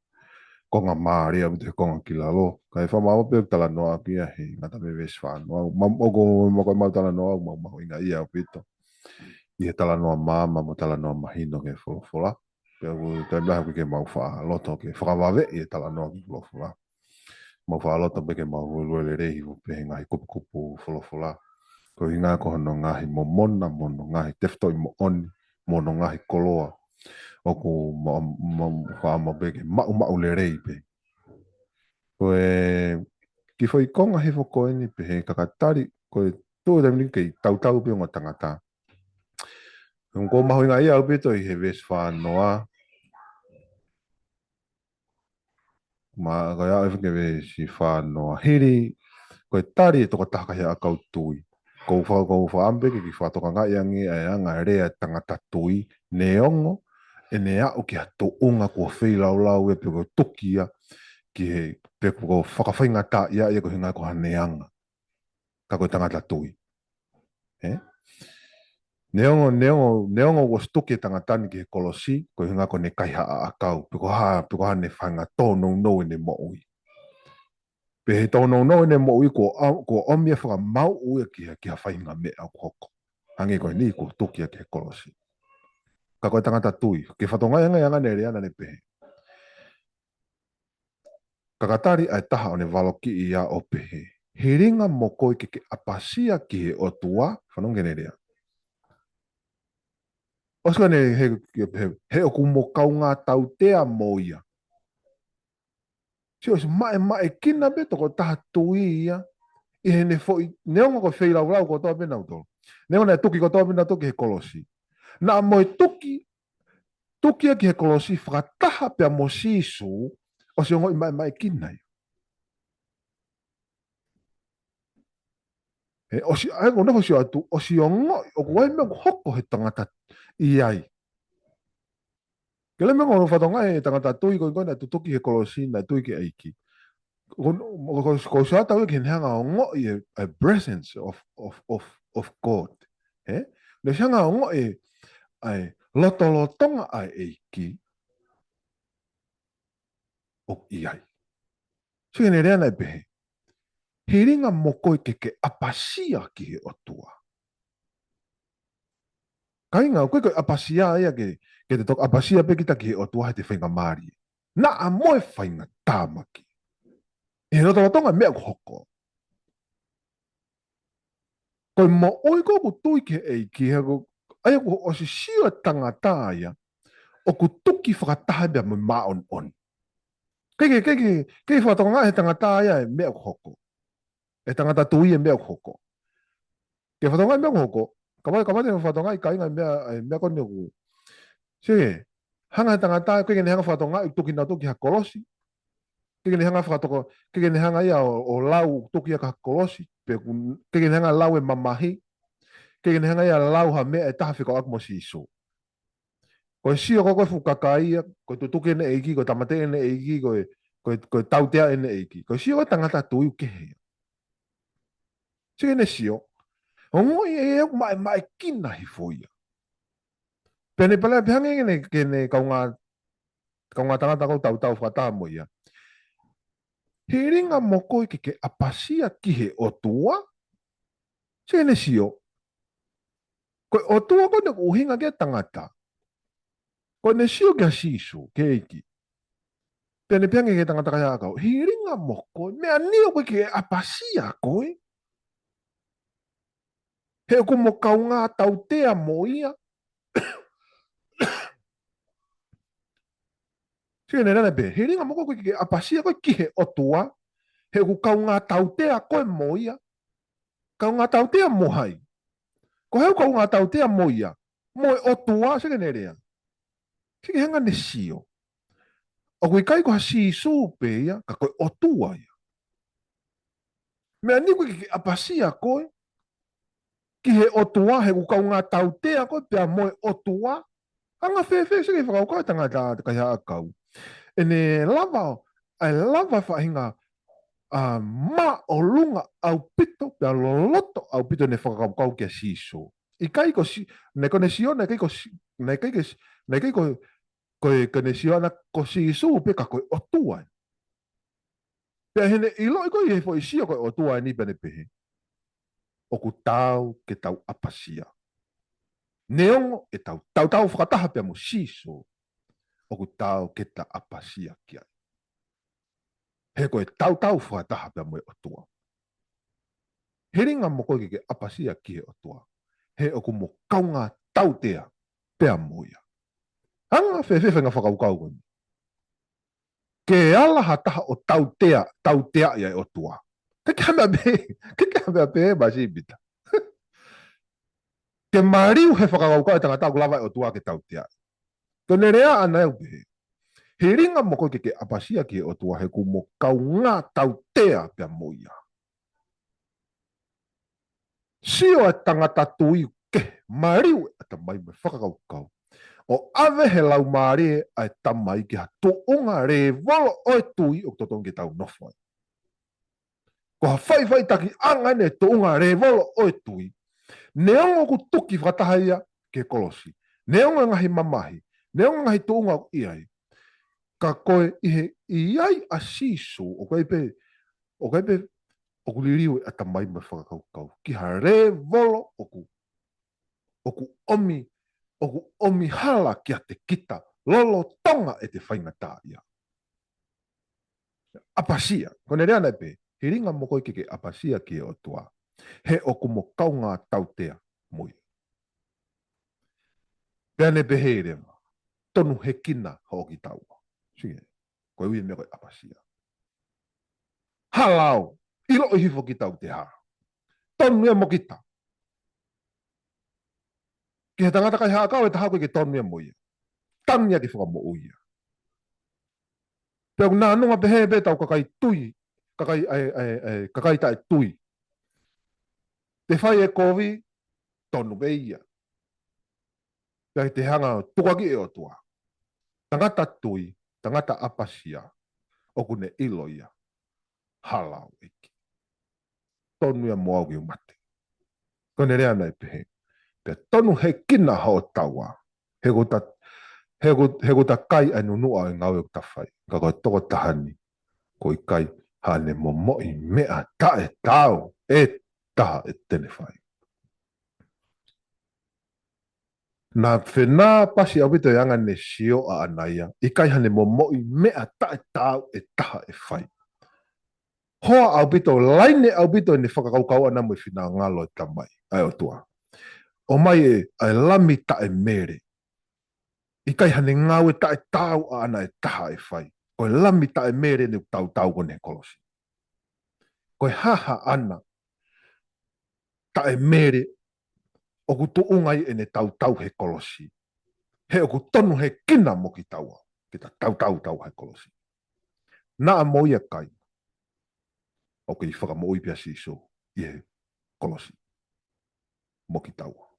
B: Ko nga ma ria bu te ko nga kilalo. Kai fa ma bo pe tala no a pia he ngata be ves fa no. Ma mo ko ma tala no ma inga ia o pito. I he tala no ma mo tala no ma hino ke fo fola. Pea ku te bla ku ke ma fa loto ke fa va ve i tala no ke fo fola. Mo fa loto be ke ma lu le re hi pe nga hi kupu kupu fola. Ko hinga ko no ngahi mo mona mo no ngahi tefto i mo oni mo no ngahi koloa o ko mo fa mo bege ma le rei pe ko ki foi konga he foko ni pe he kakatari ko to da mi ke tau pe ngo tangata ko ma hinga ia pe to i he ves fa noa ma ga ia ke ve si fa noa hiri ko tari to ko taka he akau tui ko fa ambe ki fa to nga yangi anga rea tangata tui neongo e ne a o ki ato unga ko whei lau e pe ko tokia ki he pe ko whakawhainga ta ia e ko hinga ko haneanga ka ko tangata tui neongo ko stoke tangatani ki he kolosi ko hinga ko ne kaiha a akau pe ko ha ne whanga tono no ne mo ui pe he tono no ne mo ui ko omia whaka mau ui ki ha whainga me au hoko hangi ko ni ko tokia ki he kolosi ka ko tangata tui ke whatonga yanga ne rea na ne pehe kakatari ai taha o ne waloki i a o pehe he ringa mo koi ke apasia ki he o tua whanonge ne rea oska ne he o kumo kaunga tau tea mo ia si o se mae kina be toko taha tui ia i he ne foi neonga ko whei lau ko toa bena uto neonga ne tuki ko toa bena toki he kolosi na mo e tuki ki he kolosi whakataha pia mo sisu o se ngoi mae kina ia o si ai ngona si atu o si ngo o wai me hoko he tangata i ai kele me ngona fa tonga e tangata tui ko ngona tu toki he kolosi na tui ki aiki ko sa ta ke hanga ngo i a presence of God le hanga ngo e ai lotonga ai aiki o i ai so ne rea na be he ringa mo koe ke apasia ki he otua. Kainga, koe apasia ia ke te tok apasia pe kita ki he otua he te whainga maari. Na a moe whainga tāmaki. E roto tonga mea hoko. Koe mo oi ko tui ke ei ki he ko ai ko o si sio tangata ia o ku tuki whakataha bea mo maon on. Kei whatonga he tangata ia e mea hoko. E tangata tui e mea hoko. Ke whatonga e mea hoko. Kawai te whatonga i kainga mea kone ku. Se, hanga he tangata kei ne hanga whatonga i tuki na tuki ha kolosi. Kei ne hanga whakatoko, kei ne hanga ia o lau tuki ha kolosi. Kei ne hanga lau e mamahi. Kei ne hanga ia lau ha mea e taha whiko akmo si iso. Koe sio koe whukakai, koe tutuki ene eiki, koe tamate ene eiki, koe tautea ene eiki. Koe sio koe tangata tui ukehe. Sige ne sio. O ngoi e mai kina hi foia. Pene pala pihange kene kaunga tangata kau tau whataha mo ia. He ringa mo koe ke apasia ki he otua. Sige ne sio. Koe otua koe ne uhinga ke tangata. Koe ne sio kia sisu, ke eiki. Pene pihange ke tangata kaya kau. He ringa mo koe. Mea nio koe ke apasia koe. He ku mo kaunga tautea mo ia. Sige ne rana pe. He ringa mo koe ke apasia koe ki he otua. He ku kaunga tautea koe mo ia. Kaunga tautea mo hai. Ko heu kaunga tautea mo ia. Mo e otua, sige ne rea. Sige hanga ne sio. O kui kai ko ha si pe ia, ka koe otua ia. Mea ni koe ke apasia koe. Ki he otua, he ku kaunga tautea koe, pia mo e otua. Anga whewhe, sige whakau koe tangata kai haa kau. E ne lava, ai lava whahinga, ma o lunga au pito, pia loloto au pito ne whakau kau kia siso. I kai ko si, ne kone sio, ne kai ko, ne kai ko, koe kone sio ana ko siso, pe ka koe otua. Pia hene ilo i koe he fo i sio koe otua ni pene pehe. O ku tau ke tau apasia. Neongo e tau whakataha pia mo siso. O ku tau ke ta apasia kia. He koe tau whakataha pia mo e otua. He ringa mo koe ke apasia ki he otua. He o ku mo kaunga tautea pia mo ia. Anga whewhewe ngā whakaukau koe. Ke ala hataha o tautea ia e otua. Ke hamea be masi bita. Ke mariu he whakaukau e tangata ku lava e otua ke tautea. Ko nerea ana e upe. He ringa mo koe ke apasia ki he otua he ku mo kaunga tautea pia mo ia. Sio e tangata tui ke mariu e tamai me whakaukau. O ave he lau maari ai tamai ki ha toonga re walo oe tui o totongi ke tau nofoi. Ko ha whai taki anga ne toonga re walo oe tui. Neongo ku tuki whatahaia ke kolosi. Neongo ngahi mamahi. Neongo ngahi toonga o iai. Ka koe ihe iai a sisu o kaipe o ku liriu e tamai me whakaukau. Ki ha re walo o ku omi hala ki a te kita, lolo tonga e te whaingata ia. Apasia, kone rea nei pe, he ringa mo koe ke apasia ki e o tua, he o ku mo kaunga tautea mui. Pea ne pe he rea, tonu he kina hoki taua. Sige, koe ui me koe apasia. Halau, ilo i hifo ki tau te ha. Tonu e mo kita. Ki he tangata kai haa kau e taha koe ke tonu e mo ia. Tania ki whaka mo uia. Pea kuna nunga pehe pe tau kakai tui, kakai tae tui. Te whai e kovi, tonu pe ia. Pea te hanga tukaki e o tua. Tangata tui, tangata apasia, o kune ilo ia. Halau eki. Tonu ia moau ki umate. Kone rea nei pehe. Pea tonu he kina hao taua. He ko ta kai anu nua e ngau e ta whai. Ka koe toko tahani. Ko i kai hane momo I mea tae tau e taha e tene whai. Nā whenā pasi au bito yanga ne sio a anaia, I kai hane momo I mea tae tau e taha e whai. Hoa au bito, laine au bito ne whakakaukau ana mo whina ngalo e tamai, ai o tua. O mai e ai lami tae mere. I kai hane ngau e tae tau a ana e taha e whai. Koe lami tae mere ne tau tau kone kolosi. Koe haha ana tae mere o ku tuungai e ne tau tau he kolosi. He o ku tonu he kina mo ki taua. Ki ta tau tau tau he kolosi. Nā a moia kai. O ki whakamoi pia siso I he kolosi. Mo ki taua.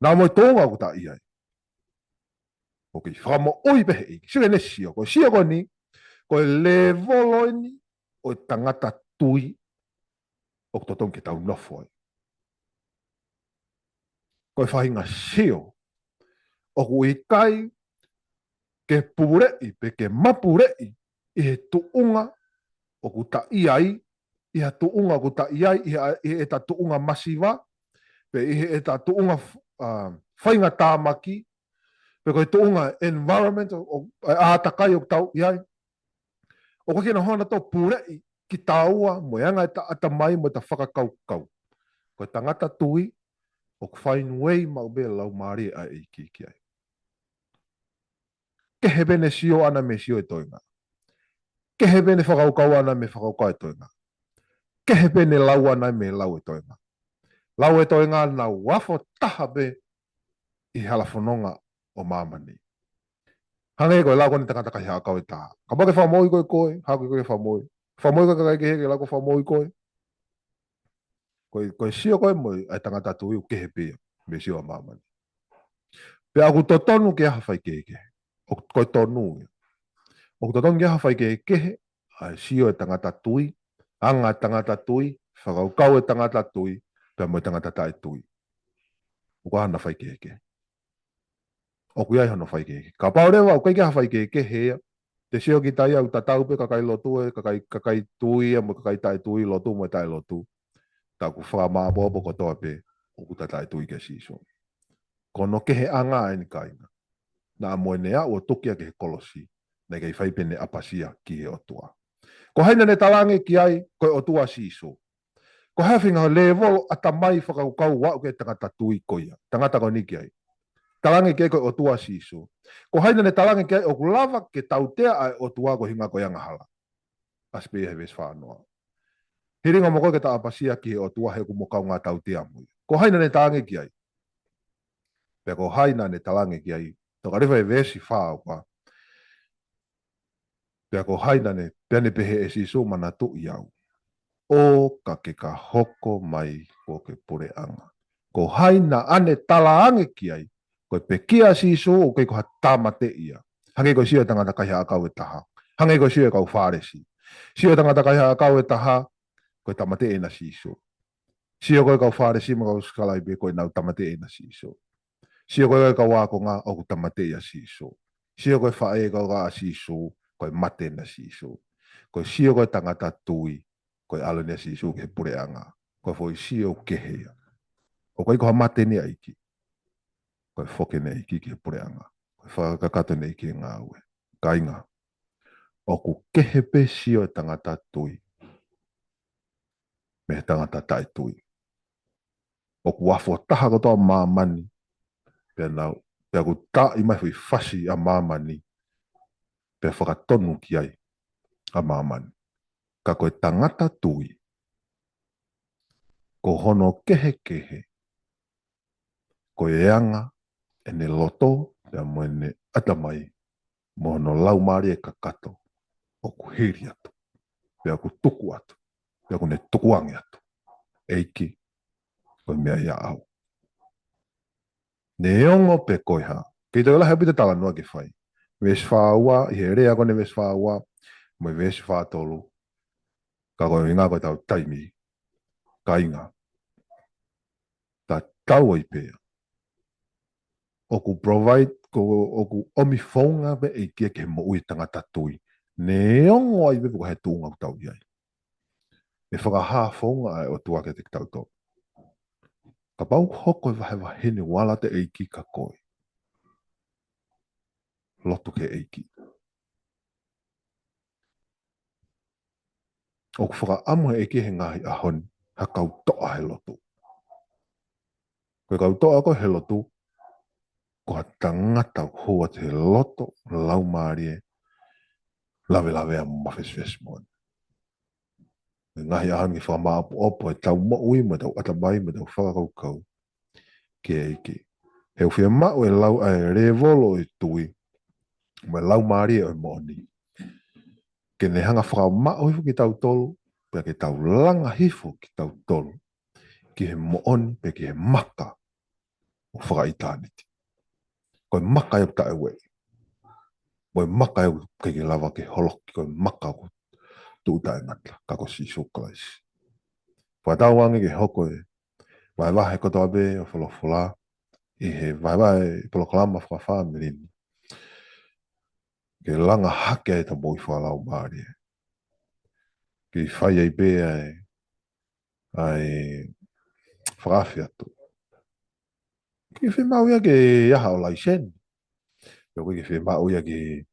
B: Nā moi tōnga o ku ta iai. O ki whakamoi pia he. Sire ne sio. Koe sio ko ni. Koe le voloi ni. O tangata tui. O ku totong ki tau nofoi. Koe whahinga sio. O ku I kai ke purei pe ke mapurei I he tuunga o ku ta iai I ha tuunga o ku ta iai I he ta tuunga masiva pe I he ta tuunga whainga tāmaki pe koe tuunga environment o a takai o tau iai o ko kena hona tō purei ki tāua mo yanga e ta atamai mo ta whakakaukau koe tangata tui o ku whain wei mau be lau maari a e ki ai. Ke he bene sio ana me sio e toinga. Ke he bene whakaukau ana me whakaukau e toinga. Ke he bene lau ana me lau e toinga. Lau e toinga na wafo taha be I halafononga o mamani. Hange koe lau kone tangata kai haka e taha. Ka pake whamoi koe koe, haka koe whamoi. Whamoi koe kai ke heke lau ko whamoi koe. Koe sio koe moi ai tangata tui u kehe pia me sio a mamani. Pe aku totonu ke aha whai keke. O koe tonu. O ku totonu ke aha whai keke ai sio e tangata tui. Anga tangata tui. Whakaukau e tangata tui. Pe moi tangata tai tui. O ka hana whai keke. O ku iai hana whai keke. Ka paurewa o kai ke aha whai keke hea. Te sio ki tai au tatau pe kakai lotu e kakai tui e mo kakai tai tui lotu mo tai lotu. Ta ku whama bobo ko toa pe o ku tai tui ke siso. Kono ke he anga e ni kaina. Na mo nea o tokia ke he kolosi. Na kei whai pene apasia ki he otua. Ko haina ne talange ki ai koe otua siso. Ko hawhinga level atamai whakaukau wau ke tangata tui koia. Tangata ko niki ai. Talange ke koe otua siso. Ko haina ne talange ke ai o kulava ke tautea ai otua ko hinga ko yangahala. Aspe he ves whanua. Hiringa mo koe ke ta apasia ki he otua he kumokau ngā tautea mui. Ko haina ne talange ki ai. Pe ko haina ne talange ki ai. Toka rifa e vesi whaua. Pe ko haina ne pene pehe e siso mana tu iau. O ka ke ka hoko mai ko ke pure anga. Ko haina ane talaange ki ai. Ko pe kia siso o ke ko hatamate ia. Hange ko sio tangata kai akau e taha. Hange ko sio kau wharesi. Sio tangata kai akau e taha. Ko tamate e na siso. Sio ko kau wharesi ma kau skalai be ko nau tamate e na siso. Sio ko kau wako ngā o ku tamate ia siso. Sio ko whae kau ngā siso. Ko mate na siso. Ko sio ko tangata tui. Ko alo ne siso ke pure anga. Ko foi sio ke hea. O ko mate ni aiki. Ko foke ne aiki ke pure anga. Ko whakakato ne aiki ngā ue. Kainga. O ku kehepe sio tangata tui. Me tangata tai tui. O ku wafo taha kotoa mamani. Pea ku ta i mai hui fasi a mamani. Pea whakatonu ki ai a mamani. Ka koe tangata tui. Ko hono kehe kehe. Ko eanga e ne loto pea mo ne atamai. Mo hono lau maari e kakato. O ku hiri atu. Pea ku tuku atu. Pea ku ne tukuangi atu. Eiki. Koe mea ia au. Ne ongo pe koe ha. Kei te olahe pita tala noa ke whai. Ves whaua, I he rea kone ves whaua. Moi ves whaatolu. Ka koe ngā koe tau taimi. Ka inga. Ta tau i pēa. O ku provide, o ku omi whaunga pe e kia ke mo ui tangata tui. Ne ongo ai pepe ko he tūnga tau iai. e whakahafonga e o tua ke te tauto. Ka pau hoko e wahine wala te eiki ka koe. Loto ke eiki. O ku whakaamu he eiki he ngahi ahoni, ha kau toa he loto. Koe kau toa ko he loto, ko ha tangata hoa te loto lau maari e lawe lawe a mawheswes moan. Ngahi ahani ki whamaapu opo e tau mo ui ma tau atabai ma tau whakakau ke eiki. He uwhia mao e lau e revolo e tui, ma lau maari e o mooni. Ke ne hanga whakao mao hifu ki tau tolu, pia ki tau langa hifu ki tau tolu, ki he mooni pe ki he maka o whakaitaniti. Koe maka e ta e wei. Koe maka e ke lava ke holoki, koe maka ko tuuta e ngata, kako si sokalais. Whatau wangi ke hoko e, vai wahe koto abe o wholofola, i he vai wahe polokalama whakawha mirini. Ke langa hake e ta moi whalau maari e. Ke whai ei be ai whakawhi atu. Ke whi ia ke iaha o laisen. Ke whi mau ia ke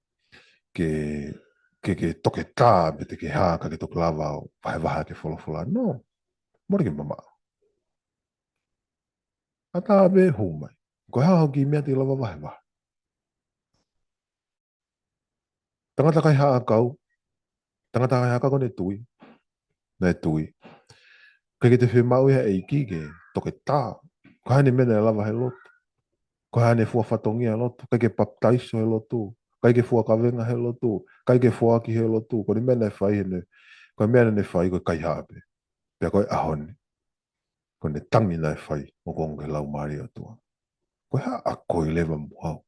B: toke tā me te ke hā ka ke toke lava o wahe ke wholofola. No, mori ke mama. Ata abe humai. Ko hao ki mea te lava wahe. Tangata kai haa kau. Tangata kai haa kau ne tui. Ne tui. Ke te whi mau ia eiki ke toke tā. Ko hane mena lava he loto. Ko hane fua whatongi he loto. Kai ke baptaiso he loto. Kai ke fua kawenga he loto. Kai ke fua ki he loto. Ko ni mena e whai hene. Ko mena ne whai ko kai haa pe. Pea koe ahone. Ko ne tangi na e whai. O konge lau maari o tua. Ko haa a koe lewa muhau.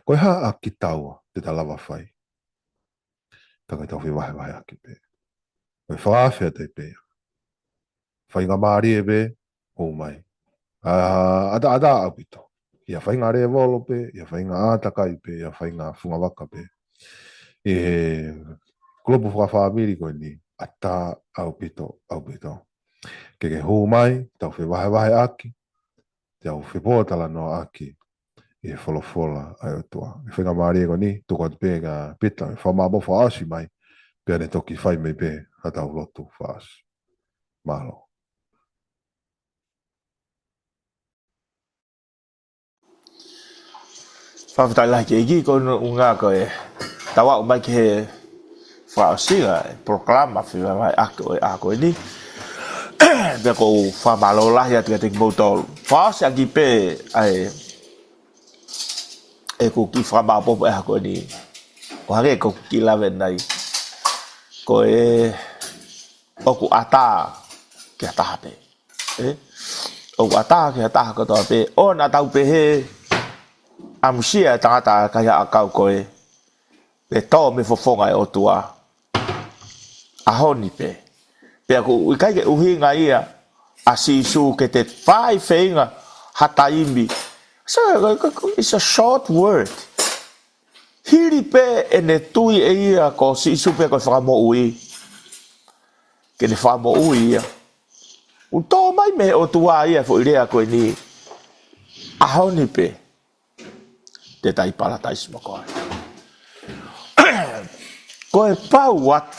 B: Ko haa a ki taua te ta lava whai. Taka tau whi wahe aki pe. Koe whaafea te pe. Whai ngā maari e pe. O mai. Ada apito. Ia whai ngā rea volo pe. Ia whai ngā ātakai pe. Ia whai ngā whunga waka pe. E klopu whakawhamiri koe ni. Ata apito. Ke hou mai. Tau whi wahe aki. Tau whi pōtala no aki. I he wholofola ai o tua. I whenga maari e ko ni, tuko atu pē ngā pita, i whamabo whaasi mai, pēr ne toki whai mei pē, hatau lotu whaasi. Mahalo.
A: Whawhatai lai ke iki ko ngā koe. Tawa o mai ke he whaosinga, proklama whiwa mai ako e ako e ni. Pea ko whamalo lahi atu te kimoutolu. Whaosi aki pē ai e ko ki whamapopo e ako e ni. Ko hake ko ki lawe nai. Ko e oku ata ki ataha pe. Oku ata ki ataha kotoa pe. O na tau pe he amusia tangata kaya akau koe. Pe tō me fofonga e otua. Ahoni pe. Pe aku ikai ke uhinga ia. Asisu ke te whai whenga hataimbi. So it's a short word. Hiri pe e ne tui e ia ko si isu pe ko whakamo ui. Ke ne whakamo ui ia. Tō mai me o tua ia fo irea koe ni. Ahoni pe. Te taipala taisima koe. Koe pau watu.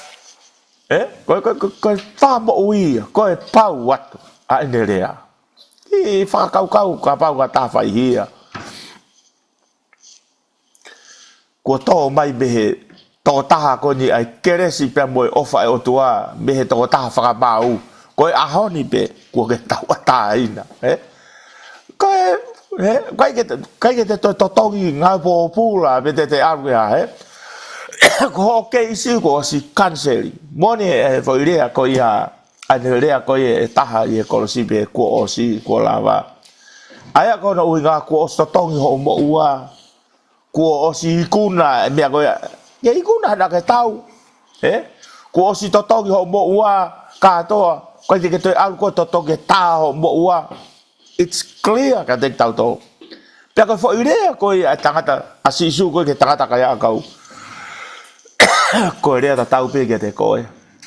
A: Koe whakamo ui ia. Koe pau watu. A ene rea. I whakakau ka pau ka tāwhai hia. Ko tō mai mehe tō taha ko ni ai keresi pia moe ofa e otua mehe tō taha whakamau. Koe ahoni pe kua ke taua tā ina. Kai ke te totongi ngā pōpūla me te aruea. Ko ke isi ko si kanseri. Mone e whairea ko ia ane rea ko e taha i e kolosi pe kua o si kua lava. Aia ko na ui ngā kua o totongi ho mo ua. Kua o si ikuna, mea koe, ia ikuna na ke tau. Kua o si totongi ho mo ua, katoa, koe te ke toi alu koe totongi tā ho mo ua. It's clear ka te tau tō. Pea koe fo irea koe a tangata, a sisu koe ke tangata kai akau. Koe rea ta tau pe ke te koe.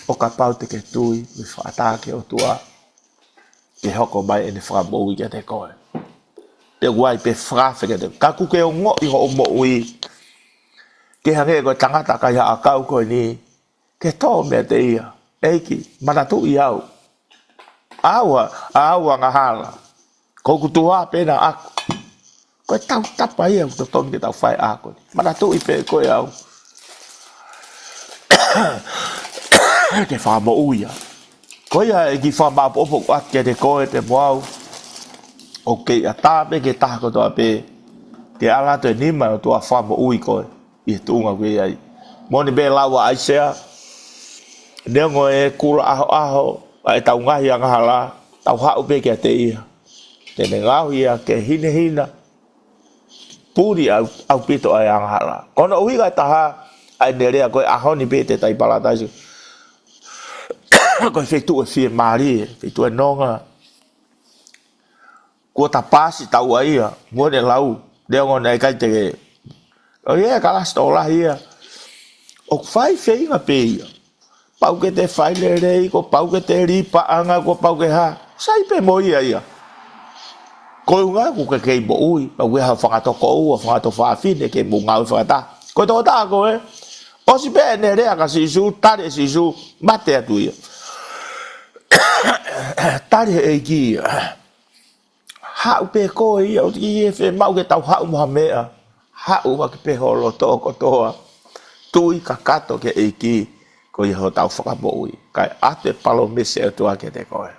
A: o ka pau te ke tui me whaata ke o tua ke hoko mai ene whamou i ke te koe pe guai pe whawhe ke te ka kuke o ngo i ho o mo ui ke hange ko tangata ka ia a kau koe ni ke tō mea te ia eiki manatu i au aua ngā hala koku tua pena aku koe tau tapa ia to tongi ke tau whai ako manatu i pe koe au ke whamo uia koe ia e ki whama opo at ke te koe te moau o ke a tāpe ke tāko toa pe ke ala te nima o tua whamo ui koe i he tūnga koe iai moni be lawa aisea neongo e kura aho ai tau ngahi a ngahala tau hau pe ke te ia tene ngau ia ke hina puri au pito ai a ngahala kono uiga taha ai nerea koe ahoni pe te tai palataisu koe whetu e whie maari whetu e nonga kua ta pasi tau a ia mua ne lau neongo nei kai te o ia kalasta o lahi ia o whai wheinga pe ia pau ke te whaile rei, ko pau ke te ripa anga, ko pau ke ha. Sai pe mo ia ia. Ko unga ku ke kei mo ui, pau ke ha whakato ko ua, whakato whaafine ke mo ngau whakata. Ko tō tā ko e. O si pe ne rea ka sisu, tare sisu, mate atu ia. Tare e ki ia. Hau pe ko ia, o ki e whe mau ke tau hau moha mea. Hau wa ke pe holo tō kotoa. Tui ka kato ke e ki. Ko i ho tau whakamoui. Kai ate palo mese o tua ke te koe.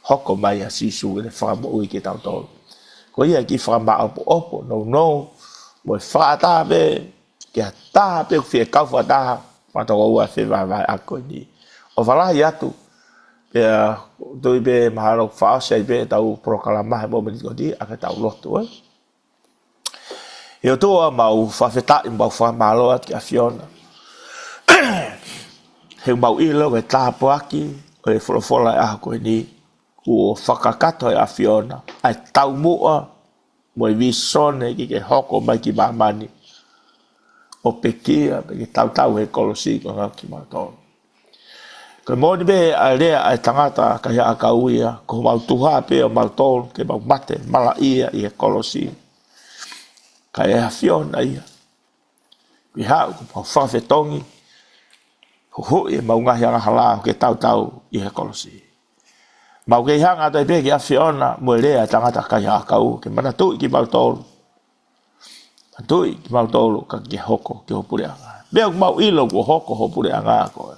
A: Hoko mai a sisu e le whakamoui ke tau tolu. Ko ia ki whakamao po opo, no. Mo e whakata pe, ke a taha pe ku whie kau whakataha, whakatoko ua whewawai a koe ni. O whalahi atu, pe tui pe mahalo whaosei pe tau prokalamahe mo meni ko di, a ke tau lotu e. Heo toa mau whawhetai mau whamalo at ki a Fiona. He mau ilo e tāpo aki, o e wholofola e aho koe ni, o whakakato e a Fiona, ai tau mua, mo e visone ki ke hoko mai ki mamani, o pekia, pe ke tau he kolosi ko ngā ki mātoro. Koe mōni be a rea ai tangata ka hea a kauia, ko mau tuha pe o mātoro, ke mau mate, mala ia i he kolosi. Ka e a Fiona ia. Ki hau, ko mau whawhetongi, ho e mau ngahi anga hala ke tau i he kolosi. Mau ke hanga tai pe ki a Fiona mo rea tangata kai ha kau ke mana tu ki mau tolu. Tu ki mau tolu ka ke hoko ke hopure anga. Be mau ilo ko hoko hopure anga ko.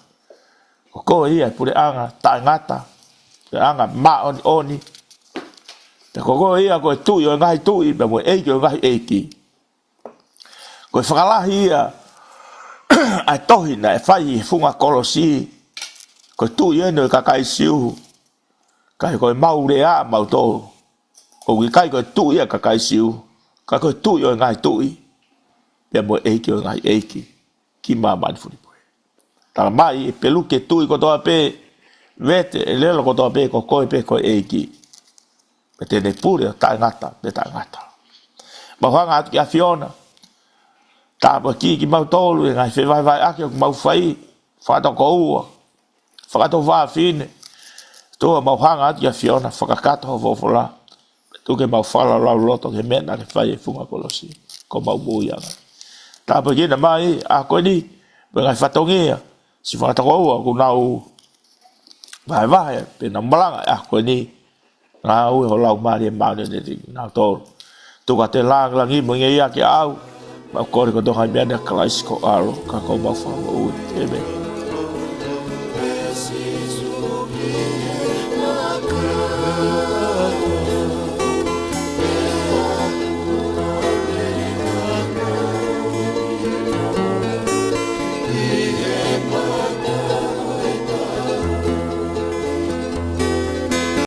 A: Ko ia pure anga ta ngata. Te anga ma oni. Te ko ia ko tu yo ngai tu i be mo e yo ngai e ki. Ko whakalahi ia ai tohi na e whai e funga kolosi ko tu ye no ka kai siu kai ko mau rea mau to ko ki kai ko tu ye ka kai siu ka ko tu yo ngai tu i pe mo e ki ngai e ki ma man fu po ta mai pelu ke tu ko to pe vete ele lo ko to pe ko e ki pe te ne pure ta ngata ma hanga ki a Fiona tāpa ki mau tolu e ngai whewai ake o mau whai, whakatoko ua, whakato whaafine. Toa mau hanga ati a Fiona, whakakato ho fofola. Tuke mau whala lau loto ke mena ke whai e funga kolosi, ko mau muianga. Tāpa ki na mai, a koe ni, pe ngai whatongia, si whakatoko ua, ku nau vai, pe na malanga, a koe ni, ngā ue ho lau maari e maari ne ti, nau tolu. Tuka te langi mwinge ia ke au, mau kore ko doha mea ne kalaisi ko alo, ka ko mau whama ui, e me.